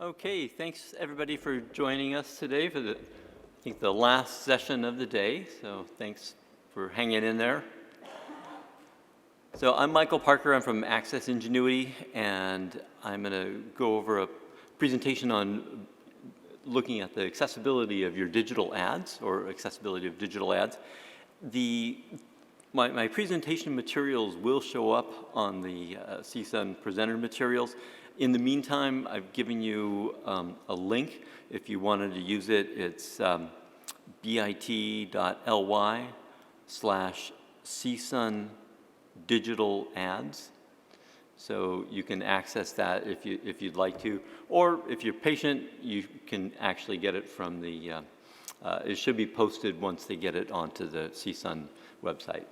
Okay, thanks everybody for joining us today for I think the last session of the day. So thanks for hanging in there. So I'm Michael Parker. I'm from Access Ingenuity, and I'm going to go over a presentation on looking at the accessibility of your digital ads or accessibility of digital ads. My presentation materials will show up on the CSUN presenter materials. In the meantime, I've given you a link. If you wanted to use it, it's bit.ly/CSUN digital ads. So you can access that if you'd like to, or if you're patient, you can actually get it from the. It should be posted once they get it onto the CSUN website.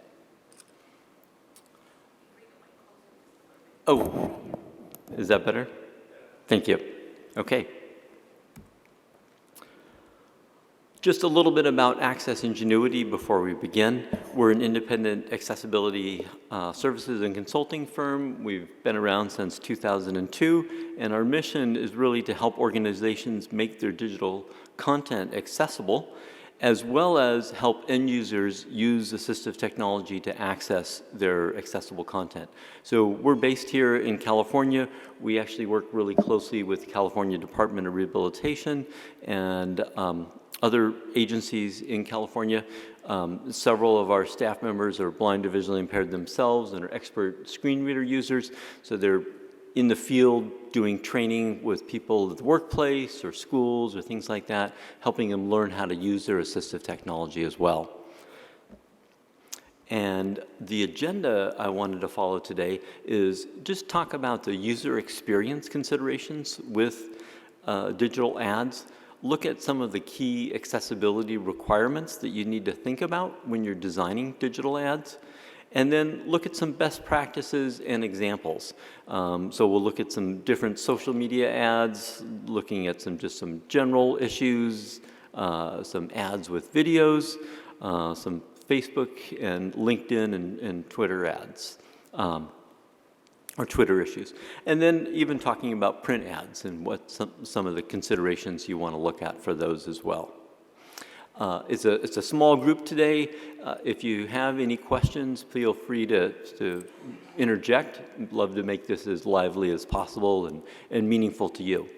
Oh, is that better? Thank you. Okay. Just a little bit about Access Ingenuity before we begin. We're an independent accessibility services and consulting firm. We've been around since 2002, and our mission is really to help organizations make their digital content accessible, as well as help end users use assistive technology to access their accessible content. So we're based here in California. We actually work really closely with California Department of Rehabilitation and other agencies in California. Several of our staff members are blind or visually impaired themselves and are expert screen reader users. So they're in the field doing training with people at the workplace or schools or things like that, helping them learn how to use their assistive technology as well. And the agenda I wanted to follow today is just talk about the user experience considerations with digital ads, look at some of the key accessibility requirements that you need to think about when you're designing digital ads, and then look at some best practices and examples. So we'll look at some different social media ads, looking at some general issues, some ads with videos, some Facebook and LinkedIn and Twitter ads, or Twitter issues. And then even talking about print ads and what some of the considerations you want to look at for those as well. It's a small group today. If you have any questions, feel free to interject. I'd love to make this as lively as possible and meaningful to you.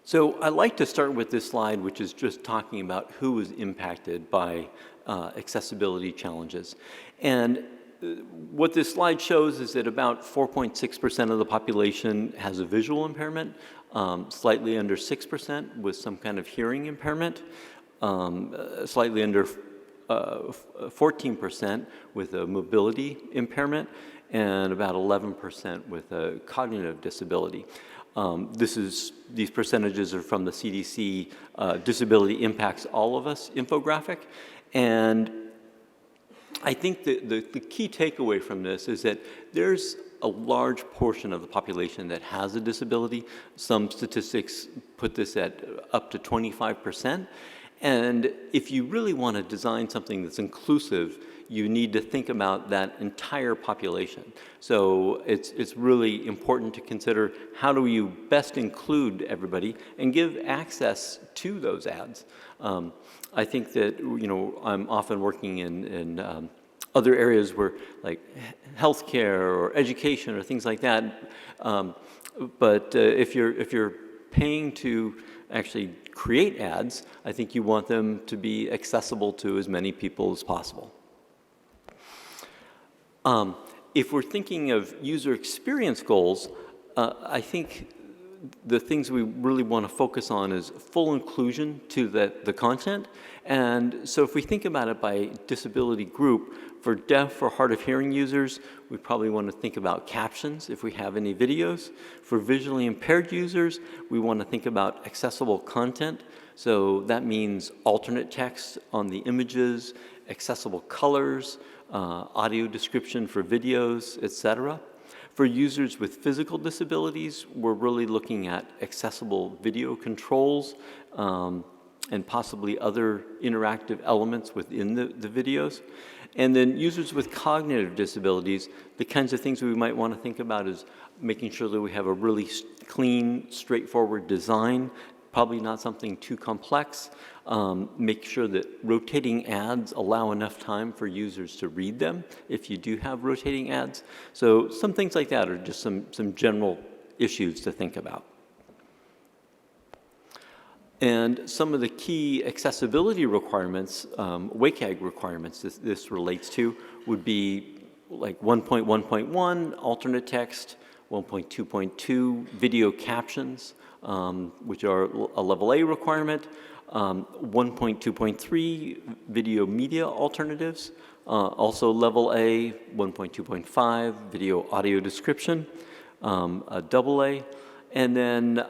So I'd like to start with this slide, which is just talking about who was impacted by accessibility challenges. And what this slide shows is that about 4.6% of the population has a visual impairment, slightly under 6% with some kind of hearing impairment, slightly under 14% with a mobility impairment, and about 11% with a cognitive disability. These percentages are from the CDC Disability Impacts All of Us infographic. And I think the key takeaway from this is that there's a large portion of the population that has a disability. Some statistics put this at up to 25%. And if you really want to design something that's inclusive, you need to think about that entire population. So it's really important to consider how do you best include everybody and give access to those ads. I think that, I'm often working in other areas where, like healthcare or education or things like that. But if you're paying to actually create ads, I think you want them to be accessible to as many people as possible. If we're thinking of user experience goals, I think the things we really want to focus on is full inclusion to the content. And so if we think about it by disability group, for deaf or hard of hearing users, we probably want to think about captions if we have any videos. For visually impaired users, we want to think about accessible content. So that means alternate text on the images, accessible colors, audio description for videos, etc. For users with physical disabilities, we're really looking at accessible video controls, and possibly other interactive elements within the videos. And then users with cognitive disabilities, the kinds of things we might want to think about is making sure that we have a really clean, straightforward design, probably not something too complex. Make sure that rotating ads allow enough time for users to read them if you do have rotating ads. So some things like that are just some general issues to think about. And some of the key accessibility requirements, WCAG requirements this relates to, would be like 1.1.1, alternate text, 1.2.2, video captions, which are a level A requirement, 1.2.3, video media alternatives, also level A, 1.2.5, video audio description, a double A, and then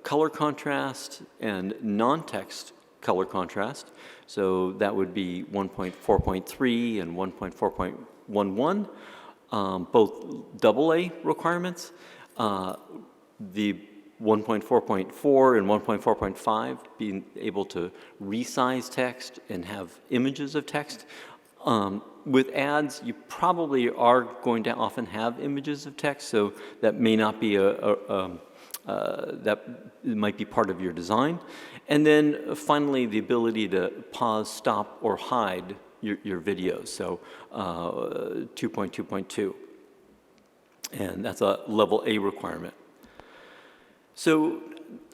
color contrast and non-text color contrast. So that would be 1.4.3 and 1.4.11, both double A requirements. The 1.4.4 and 1.4.5 being able to resize text and have images of text. With ads, you probably are going to often have images of text, so that may not be that might be part of your design. And then finally, the ability to pause, stop, or hide your videos, so 2.2.2. And that's a level A requirement. So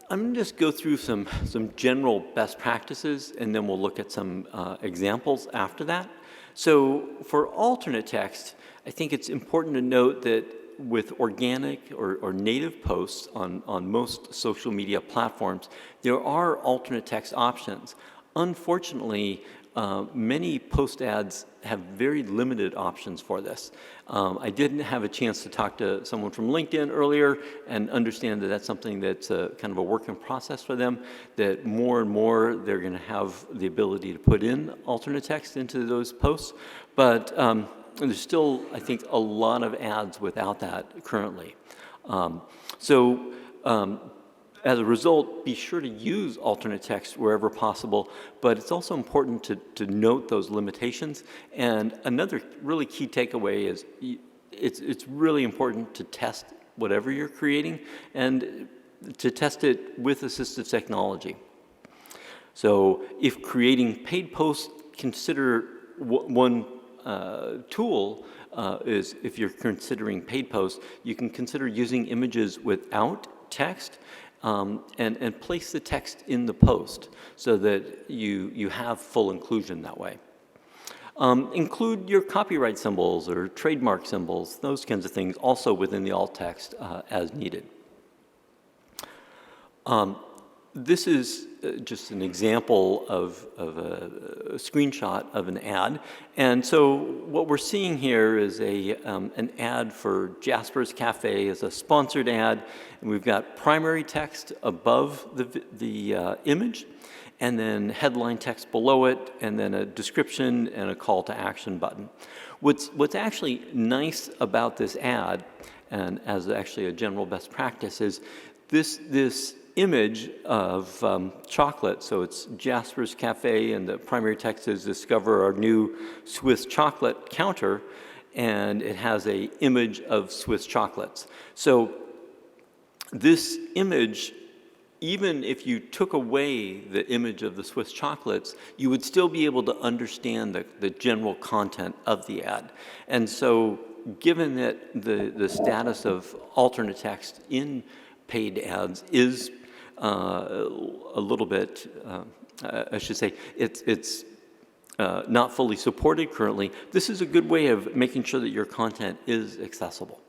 I'm going to just go through some general best practices, and then we'll look at some examples after that. So for alternate text, I think it's important to note that with organic or native posts on most social media platforms, there are alternate text options. Unfortunately, many post ads have very limited options for this. I didn't have a chance to talk to someone from LinkedIn earlier and understand that that's something that's kind of a work in process for them, that more and more they're going to have the ability to put in alternate text into those posts. But there's still, I think, a lot of ads without that currently. As a result, be sure to use alternate text wherever possible, but it's also important to note those limitations. And another really key takeaway is it's really important to test whatever you're creating and to test it with assistive technology. So if creating paid posts, consider one tool is if you're considering paid posts, you can consider using images without text. And place the text in the post so that you have full inclusion that way. Include your copyright symbols or trademark symbols, those kinds of things also within the alt text as needed. This is just an example of a screenshot of an ad. And so what we're seeing here is an ad for Jasper's Cafe as a sponsored ad. And we've got primary text above the image, and then headline text below it, and then a description and a call to action button. What's actually nice about this ad, and as actually a general best practice, is this image of chocolate. So it's Jasper's Cafe, and the primary text is discover our new Swiss chocolate counter, and it has an image of Swiss chocolates. So this image, even if you took away the image of the Swiss chocolates, you would still be able to understand the general content of the ad. And so given that the status of alternate text in paid ads is a little bit, I should say, it's not fully supported currently, this is a good way of making sure that your content is accessible.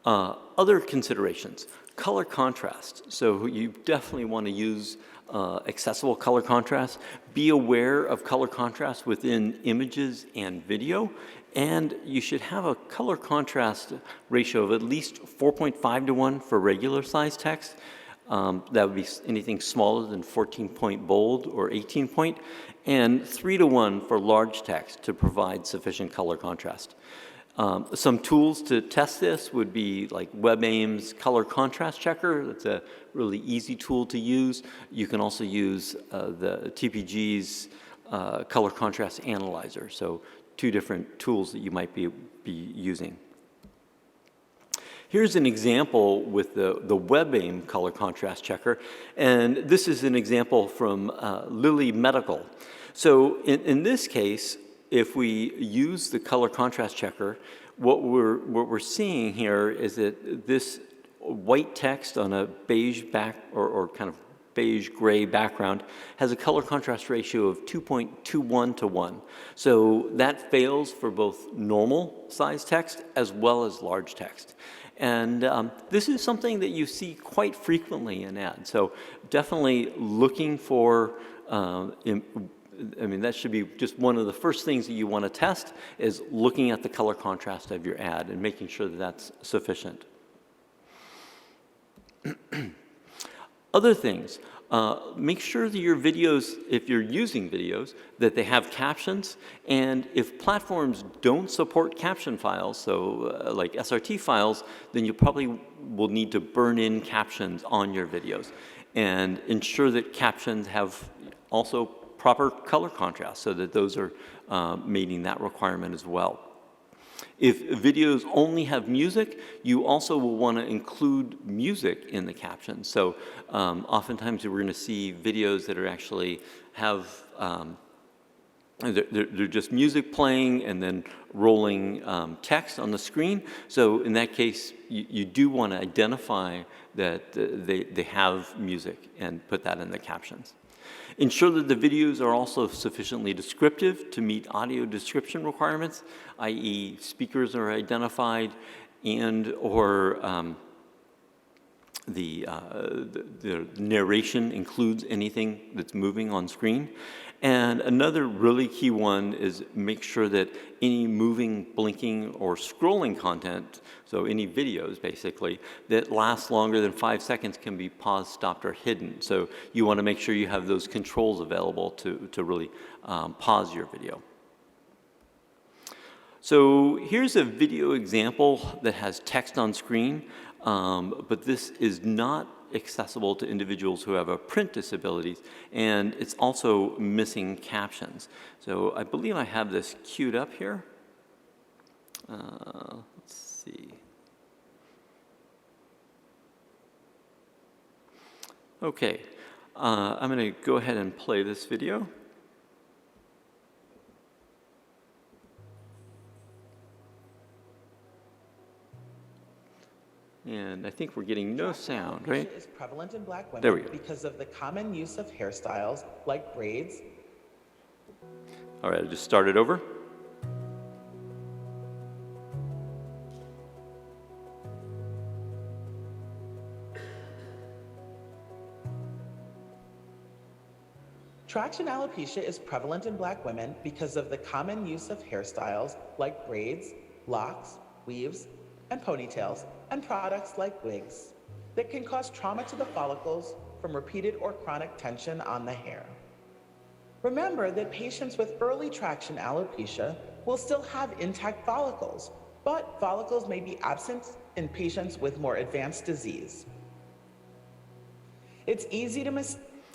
Other considerations, color contrast. So you definitely want to use accessible color contrast. Be aware of color contrast within images and video, and you should have a color contrast ratio of at least 4.5 to 1 for regular size text. That would be anything smaller than 14-point bold or 18-point, and 3 to 1 for large text to provide sufficient color contrast. Some tools to test this would be like WebAIM's color contrast checker. That's a really easy tool to use. You can also use the TPG's color contrast analyzer. So two different tools that you might be using. Here's an example with the WebAIM color contrast checker. And this is an example from Lilly Medical. So in this case, if we use the color contrast checker, what we're seeing here is that this white text on a beige or kind of beige gray background has a color contrast ratio of 2.21 to 1. So that fails for both normal size text as well as large text. And this is something that you see quite frequently in ads. So definitely looking for I mean, that should be just one of the first things that you want to test is looking at the color contrast of your ad and making sure that that's sufficient. Other things, make sure that your videos, if you're using videos, that they have captions. And if platforms don't support caption files, so like SRT files, then you probably will need to burn in captions on your videos. And ensure that captions have also proper color contrast so that those are meeting that requirement as well. If videos only have music, you also will want to include music in the captions. So oftentimes we're going to see videos that are actually have, they're just music playing and then rolling text on the screen. So in that case, you do want to identify that they have music and put that in the captions. Ensure that the videos are also sufficiently descriptive to meet audio description requirements, i.e. speakers are identified and or the narration includes anything that's moving on screen. And another really key one is make sure that any moving, blinking, or scrolling content, so any videos basically, that last longer than 5 seconds can be paused, stopped, or hidden. So you want to make sure you have those controls available to really pause your video. So here's a video example that has text on screen, but this is not accessible to individuals who have a print disabilities, and it's also missing captions. So I believe I have this queued up here. Let's see. Okay, I'm going to go ahead and play this video. And I think we're getting no sound, right? Is prevalent in Black women there we go. Because of the common use of hairstyles like braids. All right, I'll just start it over. Traction alopecia is prevalent in Black women because of the common use of hairstyles like braids, locks, weaves, and ponytails, and products like wigs that can cause trauma to the follicles from repeated or chronic tension on the hair. Remember that patients with early traction alopecia will still have intact follicles, but follicles may be absent in patients with more advanced disease. It's easy to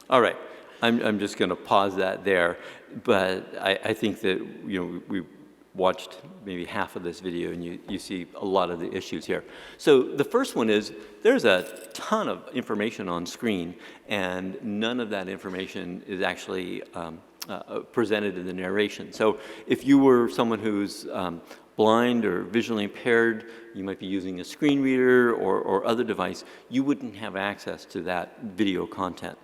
All right, I'm just going to pause that there, but I think that we watched maybe half of this video and you see a lot of the issues here. So the first one is there's a ton of information on screen and none of that information is actually presented in the narration. So if you were someone who's blind or visually impaired, you might be using a screen reader or other device, you wouldn't have access to that video content.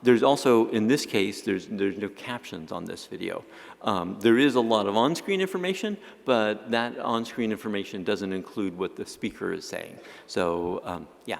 There's also, in this case, there's no captions on this video. There is a lot of on-screen information, but that on-screen information doesn't include what the speaker is saying. So, yeah.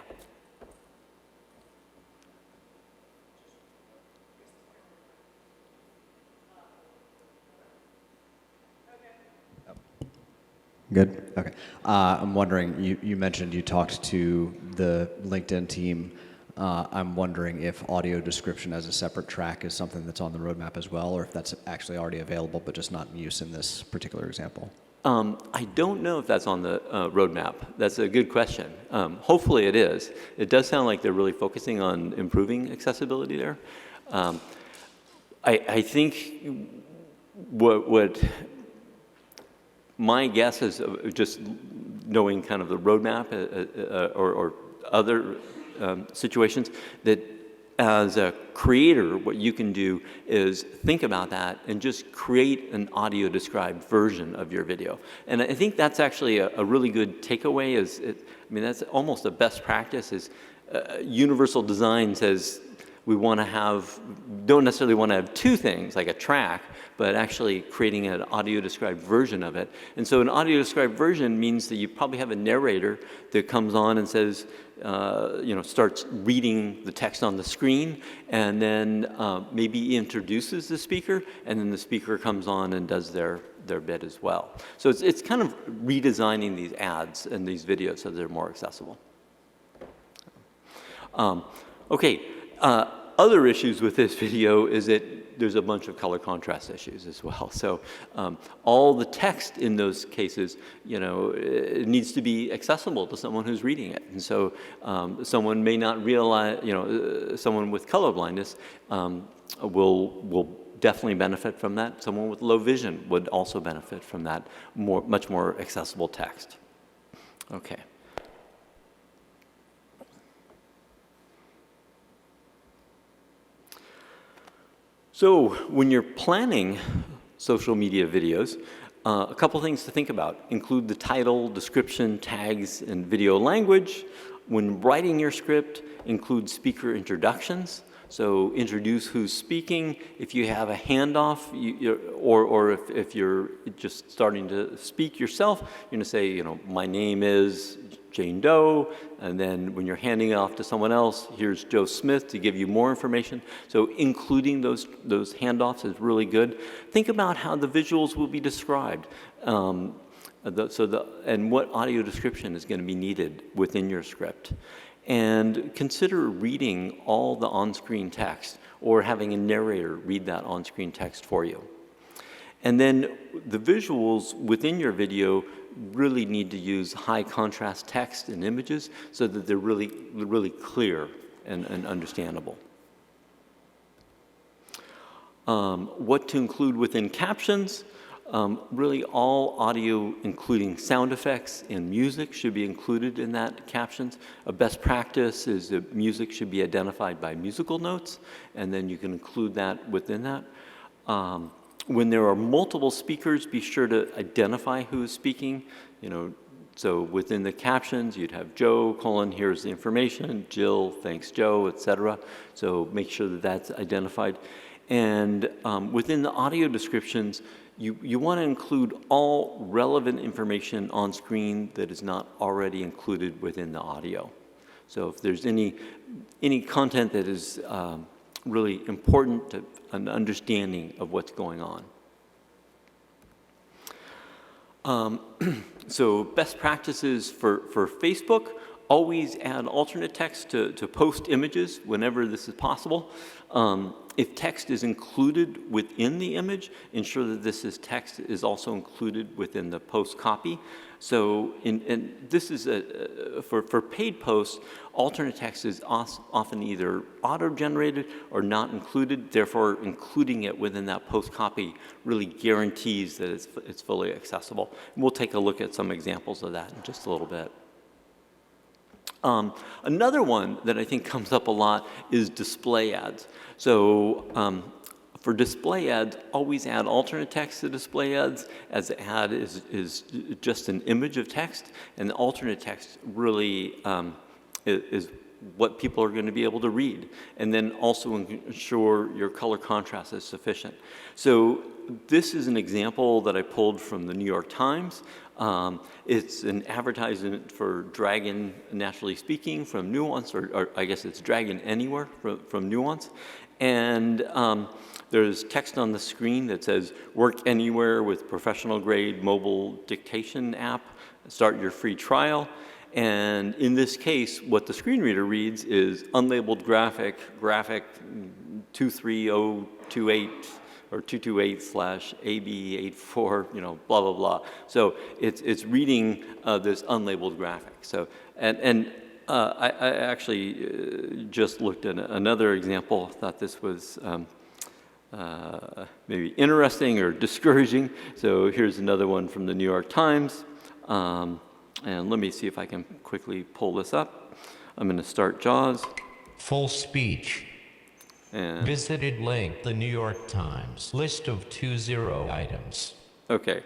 Good, okay. I'm wondering, you mentioned you talked to the LinkedIn team. I'm wondering if audio description as a separate track is something that's on the roadmap as well, or if that's actually already available but just not in use in this particular example. I don't know if that's on the roadmap. That's a good question. Hopefully it is. It does sound like they're really focusing on improving accessibility there. I think what my guess is, just knowing kind of the roadmap or other situations, that as a creator, what you can do is think about that and just create an audio described version of your video. And I think that's actually a really good takeaway. I mean, that's almost a best practice. Is universal design says we want to have, don't necessarily want to have two things like a track, but actually creating an audio described version of it. And so an audio described version means that you probably have a narrator that comes on and says, starts reading the text on the screen, and then maybe introduces the speaker, and then the speaker comes on and does their bit as well. So it's kind of redesigning these ads and these videos so they're more accessible. Okay. Other issues with this video is that there's a bunch of color contrast issues as well. So all the text in those cases, it needs to be accessible to someone who's reading it. And so someone may not realize, someone with color blindness will definitely benefit from that. Someone with low vision would also benefit from that much more accessible text. Okay. So when you're planning social media videos, a couple things to think about. Include the title, description, tags, and video language. When writing your script, include speaker introductions. So introduce who's speaking. If you have a handoff, or if you're just starting to speak yourself, you're going to say, my name is Jane Doe, and then when you're handing it off to someone else, here's Joe Smith to give you more information. So including those handoffs is really good. Think about how the visuals will be described, and what audio description is going to be needed within your script. And consider reading all the on-screen text or having a narrator read that on-screen text for you. And then the visuals within your video really need to use high contrast text and images so that they're really clear and understandable. What to include within captions. Really all audio, including sound effects and music, should be included in that captions. A best practice is that music should be identified by musical notes, and then you can include that within that. When there are multiple speakers, be sure to identify who is speaking. So within the captions, you'd have Joe, here's the information, Jill, thanks Joe, etc. So make sure that that's identified. And within the audio descriptions, you want to include all relevant information on screen that is not already included within the audio. So if there's any content that is really important to an understanding of what's going on. So best practices for Facebook: always add alternate text to post images whenever this is possible. If text is included within the image, ensure that text is also included within the post copy. So, and this is for paid posts, alternate text is often either auto-generated or not included. Therefore, including it within that post copy really guarantees that it's fully accessible. And we'll take a look at some examples of that in just a little bit. Another one that I think comes up a lot is display ads. So for display ads, always add alternate text to display ads, as the ad is just an image of text, and the alternate text really is what people are going to be able to read. And then also ensure your color contrast is sufficient. So this is an example that I pulled from the New York Times. It's an advertisement for Dragon Naturally Speaking from Nuance, or I guess it's Dragon Anywhere from Nuance. And there's text on the screen that says, work anywhere with professional grade mobile dictation app, start your free trial. And in this case, what the screen reader reads is unlabeled graphic 23028 or 228/AB84, blah, blah, blah. So it's reading this unlabeled graphic. So, I actually just looked at another example, thought this was maybe interesting or discouraging. So here's another one from the New York Times. And let me see if I can quickly pull this up. I'm going to start JAWS. Full speech. And Visited link, the New York Times. List of 20 items. okay,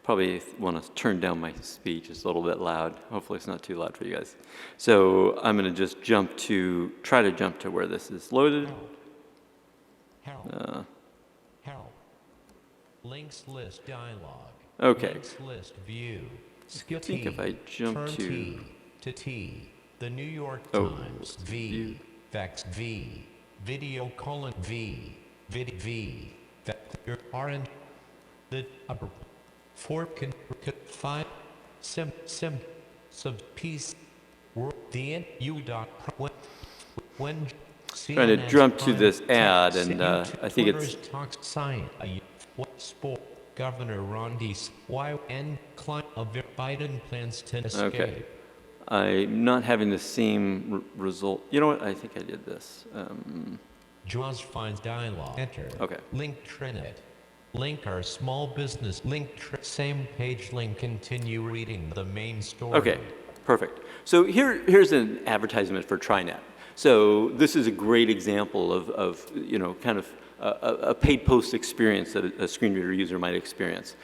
probably want to turn down my speech. It's a little bit loud. Hopefully it's not too loud for you guys. So I'm going to just try to jump to where this is loaded. Help. Help. Links list dialog. Okay. Links list view. I think if I jump Turn to T. The New York Oh, Times. view. V. Vex V. Video colon V. V. Vector orange. The upper. Fork and 5. Sub piece. Word. The in U dot. When. Trying to jump to this ad, and I think it's Talks science. Sport. Governor Ron DeSantis. YN client of Biden plans to escape. okay. I'm not having the same result. You know what? I think I did this. JAWS finds dialogue. Enter. Okay. Link Trinet. Link our small business. Same page link. Continue reading the main story. Okay, perfect. So here's an advertisement for TriNet. So this is a great example of kind of a paid post experience that a screen reader user might experience.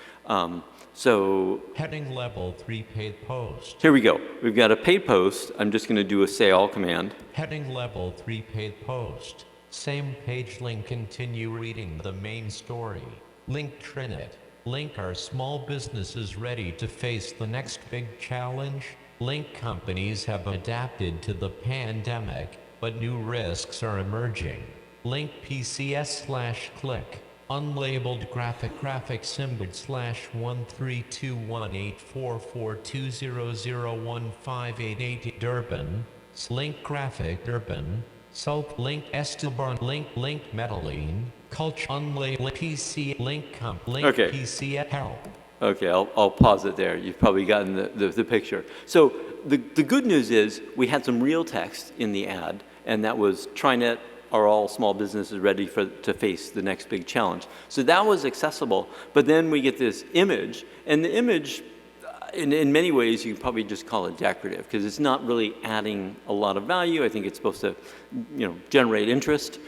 So Heading level 3 paid post. here we go. We've got a paid post. I'm just going to do a say all command. Heading level 3 paid post. Same page link. Continue reading the main story. Link Trinet. Link our small businesses ready to face the next big challenge. Link companies have adapted to the pandemic, but new risks are emerging. Link PCS/click. Unlabeled graphic symbol /132184420015888 Durban. Link graphic Durban. Salt link Esteban link Medellin. Culture unlabeled PC link comp link Okay. PCS help. Okay, I'll pause it there. You've probably gotten the picture. So the good news is we had some real text in the ad, and that was TriNet, are all small businesses ready to face the next big challenge? So that was accessible, but then we get this image, and the image, in many ways, you can probably just call it decorative, because it's not really adding a lot of value. I think it's supposed to, generate interest.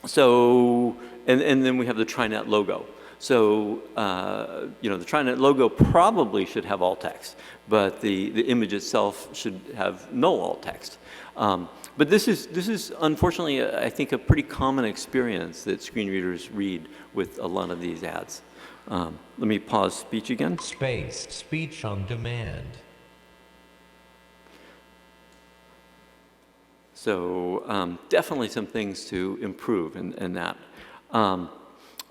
So, and then we have the TriNet logo. So, the TriNet logo probably should have alt text, but the image itself should have no alt text. But this is unfortunately, I think, a pretty common experience that screen readers read with a lot of these ads. Let me pause speech again. Space speech on demand. So definitely some things to improve in that.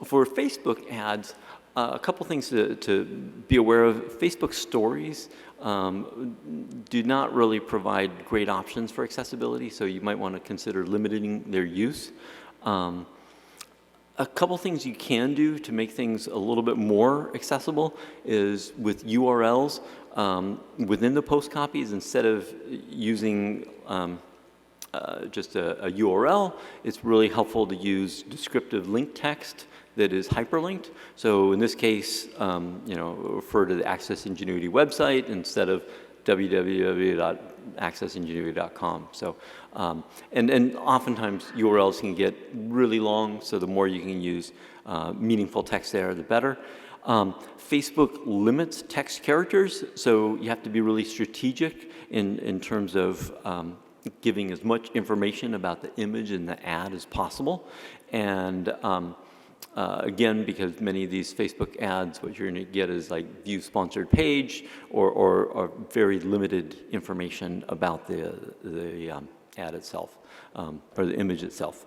For Facebook ads, a couple things to be aware of. Facebook stories do not really provide great options for accessibility, so you might want to consider limiting their use. A couple things you can do to make things a little bit more accessible is with URLs within the post copies, instead of using just a URL, it's really helpful to use descriptive link text that is hyperlinked. So in this case, refer to the Access Ingenuity website instead of www.accessingenuity.com. So, and oftentimes URLs can get really long, so the more you can use meaningful text there, the better. Facebook limits text characters, so you have to be really strategic in terms of giving as much information about the image in the ad as possible. And again, because many of these Facebook ads, what you're going to get is like view sponsored page or very limited information about the ad itself or the image itself.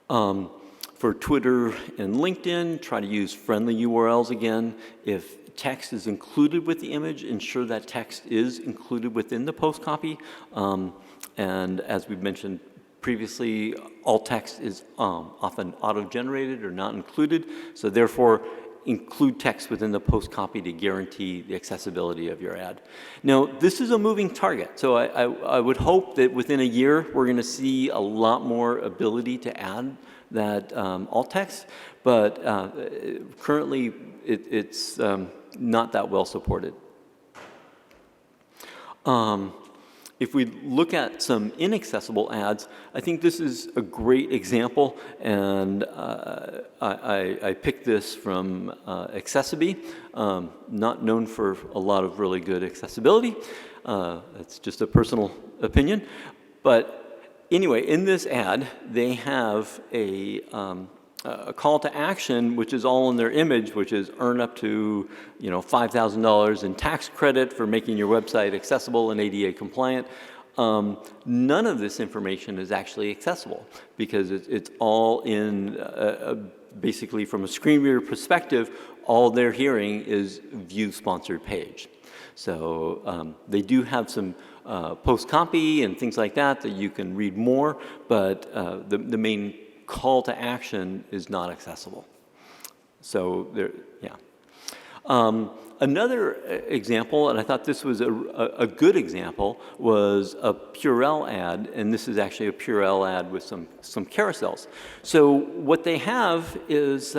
For Twitter and LinkedIn, try to use friendly URLs again. If text is included with the image, ensure that text is included within the post copy. And as we've mentioned previously, alt text is often auto-generated or not included, so therefore include text within the post copy to guarantee the accessibility of your ad. Now, this is a moving target, so I would hope that within a year we're going to see a lot more ability to add that alt text, but currently it's not that well supported. If we look at some inaccessible ads, I think this is a great example, and I picked this from Accessiby, not known for a lot of really good accessibility. It's just a personal opinion. But anyway, in this ad, they have a call to action, which is all in their image, which is earn up to $5,000 in tax credit for making your website accessible and ADA compliant. None of this information is actually accessible because it's all in basically from a screen reader perspective. All they're hearing is view sponsored page. So they do have some post copy and things like that you can read more, but the main call to action is not accessible. So there, yeah. Another example, and I thought this was a good example, was a Purell ad, and this is actually a Purell ad with some carousels. So what they have is,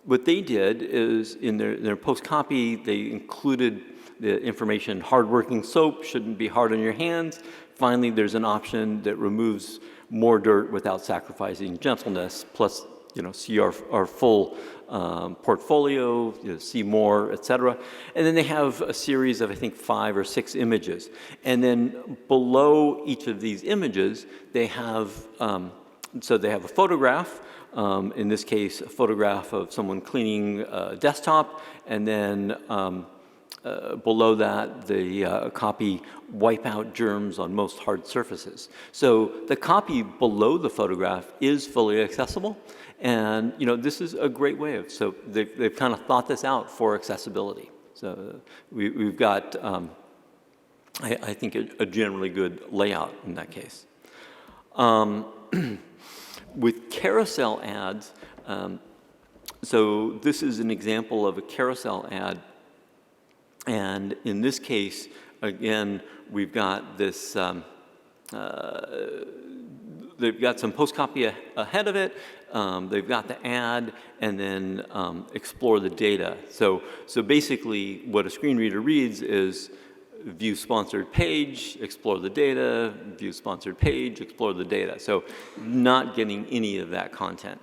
what they did is in their post copy, they included the information, hardworking soap shouldn't be hard on your hands. Finally, there's an option that removes more dirt without sacrificing gentleness, plus see our full portfolio, see more, etc. And then they have a series of, I think, 5 or 6 images. And then below each of these images, they have, so they have a photograph, in this case, a photograph of someone cleaning a desktop, and then below that, the copy wipe out germs on most hard surfaces. So the copy below the photograph is fully accessible, and this is a great way of, so they've kind of thought this out for accessibility. So we've got, I think, a generally good layout in that case. With carousel ads, so this is an example of a carousel ad. And in this case, again, we've got this, they've got some post copy ahead of it, they've got the ad, and then explore the data. So basically what a screen reader reads is view sponsored page, explore the data, view sponsored page, explore the data. So not getting any of that content.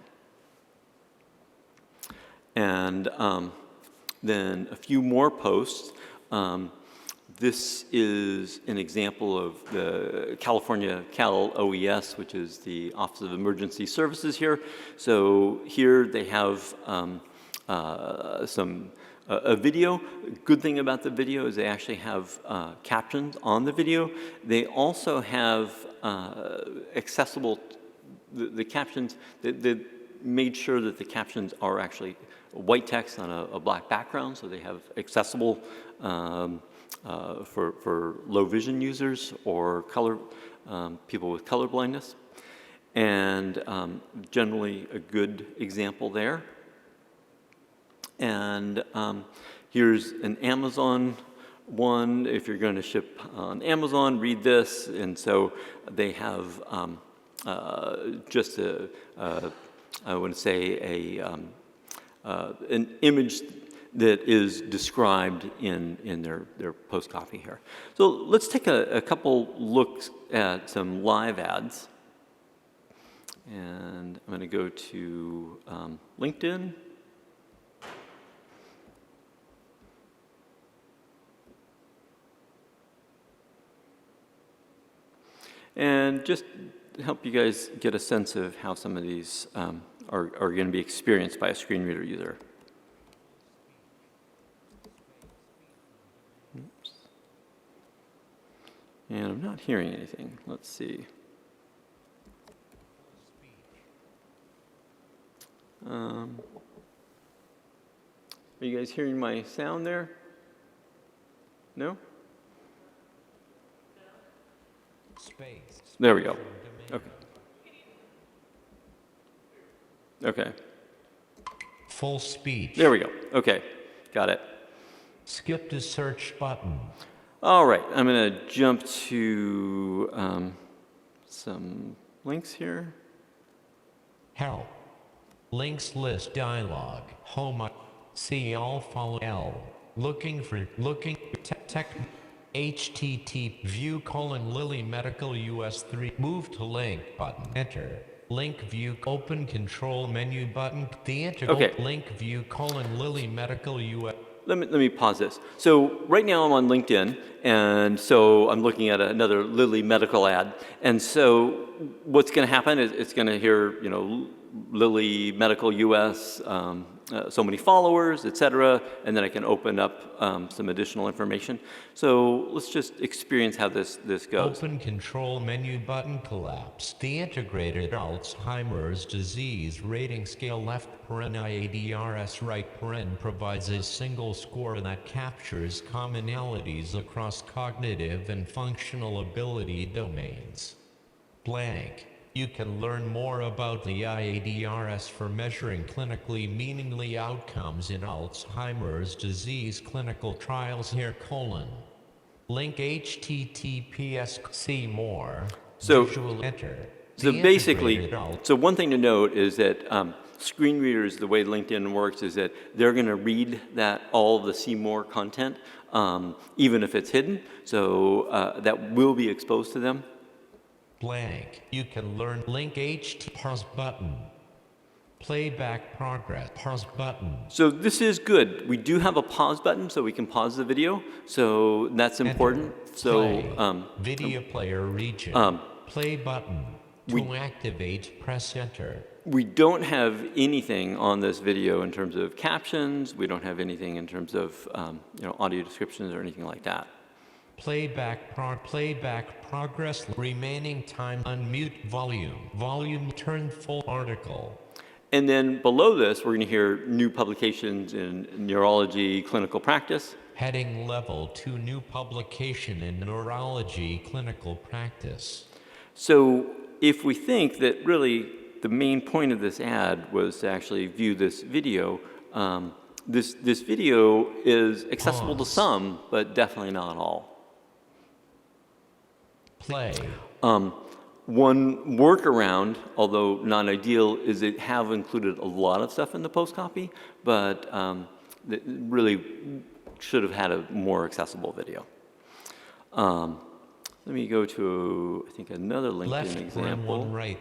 And then a few more posts. This is an example of the California Cal OES, which is the Office of Emergency Services here. So here they have a video. Good thing about the video is they actually have captions on the video. They also have accessible, the captions, they made sure that the captions are actually white text on a black background, so they have accessible for low vision users or color people with color blindness, and generally a good example there. And here's an Amazon one. If you're going to ship on Amazon, read this. And so they have just I want to say an image that is described in their post copy here. So let's take a couple looks at some live ads. And I'm going to go to LinkedIn. And just to help you guys get a sense of how some of these are going to be experienced by a screen reader user. Oops. And I'm not hearing anything. Let's see. Are you guys hearing my sound there? No? Space. There we go. Okay. Okay. Full speech. There we go. Okay. Got it. Skip to search button. All right. I'm going to jump to some links here. Help. Links list dialog. Home. See all follow L. Looking tech. HTTP view Lilly Medical US 3. Move to link button. Enter. Link view open control menu button. The integral Okay. link view Lilly Medical US. Let me pause this. So right now I'm on LinkedIn, and so I'm looking at another Lilly medical ad. And so what's going to happen is it's going to hear, Lilly Medical US, so many followers, et cetera, and then I can open up some additional information. So let's just experience how this goes. Open control menu button collapse. The integrated Alzheimer's disease rating scale left paren IADRS right paren provides a single score that captures commonalities across cognitive and functional ability domains. Blank. You can learn more about the IADRS for measuring clinically meaningful outcomes in Alzheimer's disease clinical trials here : link https see more. So- Visual enter. So The basically, integrated so one thing to note is that screen readers, the way LinkedIn works is that they're going to read all of the see more content, even if it's hidden. So that will be exposed to them. Blank. You can learn link pause button. Playback progress pause button. So this is good. We do have a pause button, so we can pause the video. So that's important. So Play. Video player region. Play button. To activate, press enter. we don't have anything on this video in terms of captions. We don't have anything in terms of audio descriptions or anything like that. Playback progress remaining time unmute volume turn full article. And then below this, we're going to hear new publications in neurology clinical practice. Heading level 2 new publication in neurology clinical practice. So if we think that really the main point of this ad was to actually view this video, this video is accessible to Pause. some, but definitely not all. Play. One workaround, although not ideal, is they have included a lot of stuff in the post copy, but it really should have had a more accessible video. Let me go to, I think, another LinkedIn Left example. 1 right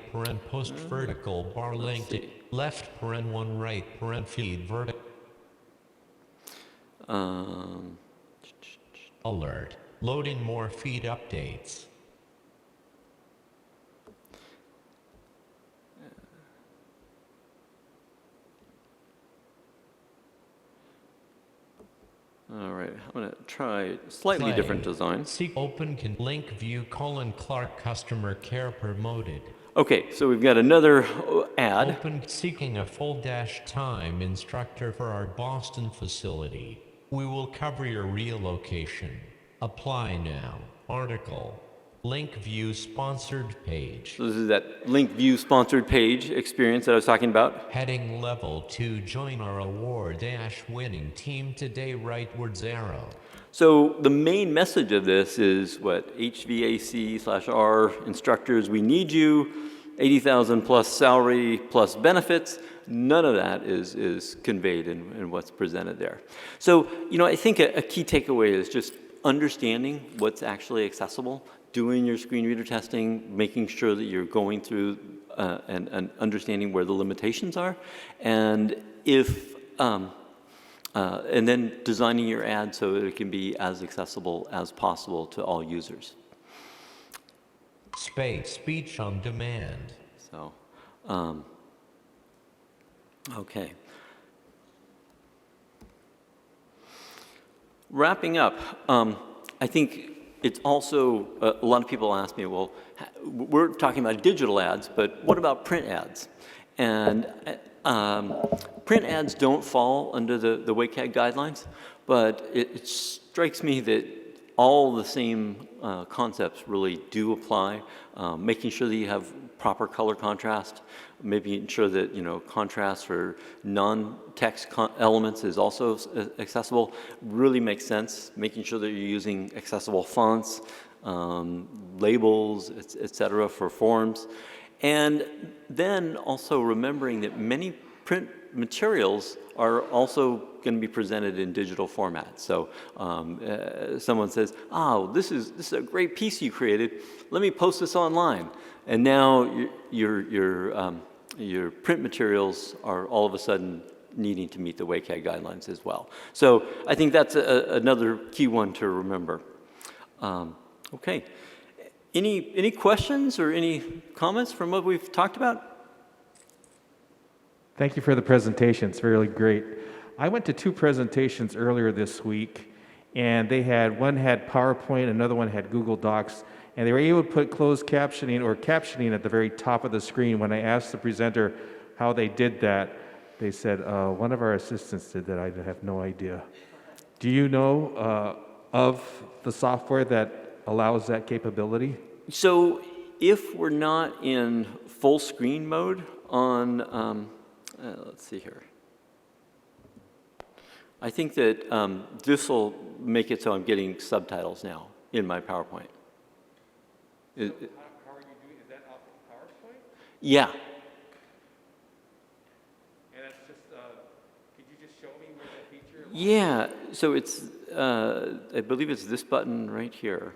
post vertical bar linked. see. Left 1 right feed vertical. Alert. Loading more feed updates. All right, I'm going to try a slightly Play. different design. Seek open link view Clark customer care promoted. Okay, so we've got another ad. Open seeking a full time instructor for our Boston facility. We will cover your relocation. Apply now. Article. Link view sponsored page. So this is that link view sponsored page experience that I was talking about. Heading level 2 join our award winning team today rightwards arrow. So the main message of this is what? HVAC/R instructors, we need you, 80,000 plus salary plus benefits. None of that is conveyed in what's presented there. So, I think a key takeaway is just understanding what's actually accessible, doing your screen reader testing, making sure that you're going through and understanding where the limitations are, and and then designing your ad so that it can be as accessible as possible to all users. Speech on demand. So, okay. Wrapping up, I think it's also, a lot of people ask me, well, we're talking about digital ads, but what about print ads? And print ads don't fall under the WCAG guidelines, but it strikes me that all the same concepts really do apply. Making sure that you have proper color contrast, making sure that contrast for non-text elements is also accessible really makes sense. Making sure that you're using accessible fonts, labels, etc. for forms, and then also remembering that many print materials are also going to be presented in digital formats. So someone says, "Oh, this is a great piece you created. Let me post this online." And now your print materials are all of a sudden needing to meet the WCAG guidelines as well. So I think that's another key one to remember. Okay. Any questions or any comments from what we've talked about? Thank you for the presentation. It's really great. I went to 2 presentations earlier this week, and one had PowerPoint, another one had Google Docs, and they were able to put closed captioning or captioning at the very top of the screen. When I asked the presenter how they did that, they said, one of our assistants did that. I have no idea. Do you know of the software that allows that capability? So if we're not in full screen mode on, let's see here. I think that this will make it so I'm getting subtitles now in my PowerPoint. How are you doing? Is that off of PowerPoint? Yeah. And that's just, could you just show me where that feature? Yeah. So it's, I believe it's this button right here.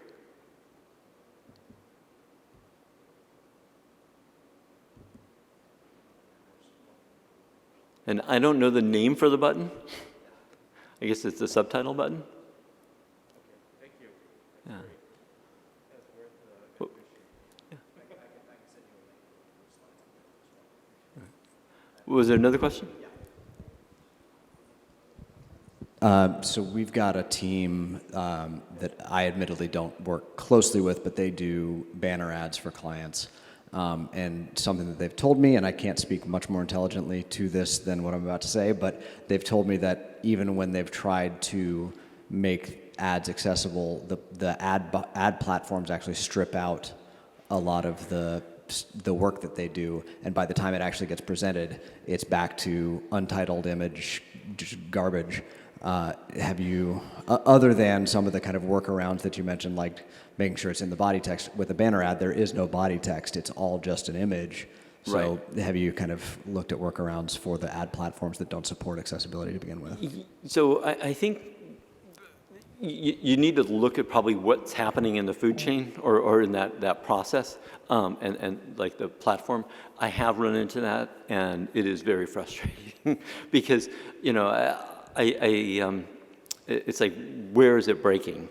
And I don't know the name for the button. I guess it's the subtitle button. Thank you. Yeah. That's worth Was there another question? So we've got a team that I admittedly don't work closely with, but they do banner ads for clients. And something that they've told me, and I can't speak much more intelligently to this than what I'm about to say, but they've told me that even when they've tried to make ads accessible, the ad platforms actually strip out a lot of the work that they do, and by the time it actually gets presented, it's back to untitled image, just garbage. Have you, other than some of the kind of workarounds that you mentioned, like making sure it's in the body text, with a banner ad, there is no body text, it's all just an image. So have you kind of looked at workarounds for the ad platforms that don't support accessibility to begin with? So I think you need to look at probably what's happening in the food chain or in that process and like the platform. I have run into that, and it is very frustrating because, it's like, where is it breaking,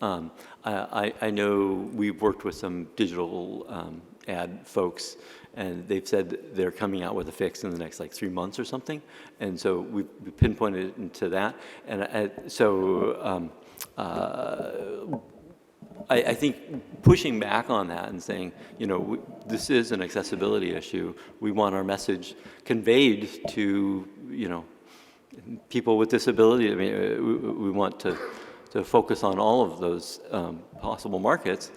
I know we've worked with some digital ad folks, and they've said they're coming out with a fix in the next 3 months or something, and so we pinpointed into that, and I think pushing back on that and saying, this is an accessibility issue. We want our message conveyed to, people with disability. I mean, we want to focus on all of those possible markets.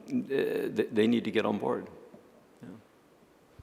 They need to get on board. Yeah.